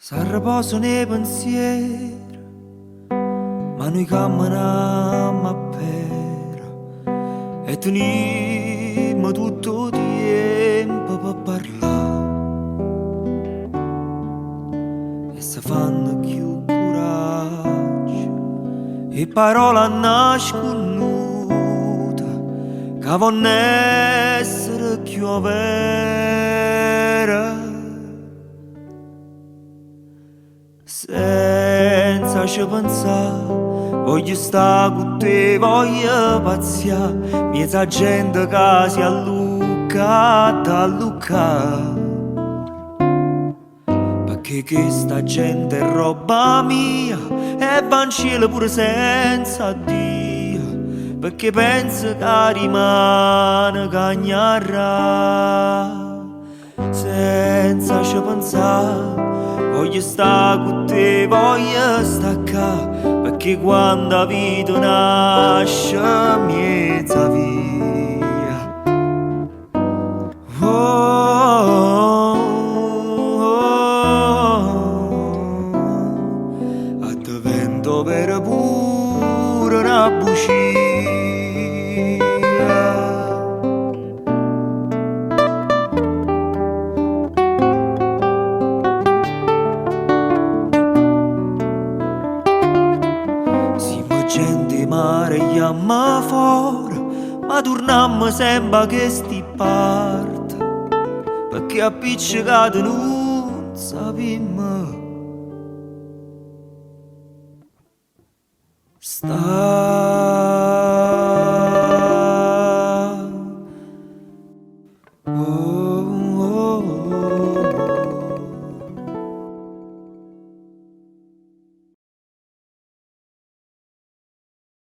S'arriposa nei pensieri, ma noi camminiamo a pera e teniamo tutto il tempo per parlare. E se fanno più coraggio e parola nasconuta che vogliono essere più vera. Senza ci pensare, voglio stare con te, voglio pazziare, miezza gente che si allucca, t'allucca. Perché questa gente è roba mia e va in cielo pure senza Dio, perché pensa che rimane cagnarra. Senza ci pensare, voglio stare con te, voglio staccare, perché quando la vita nasce miezza via. Oh, a te vento per pure una bugia. Gente mare chiama fuori, ma tornammo sempre che sti parte, perché appiccicati non sappiamo sta.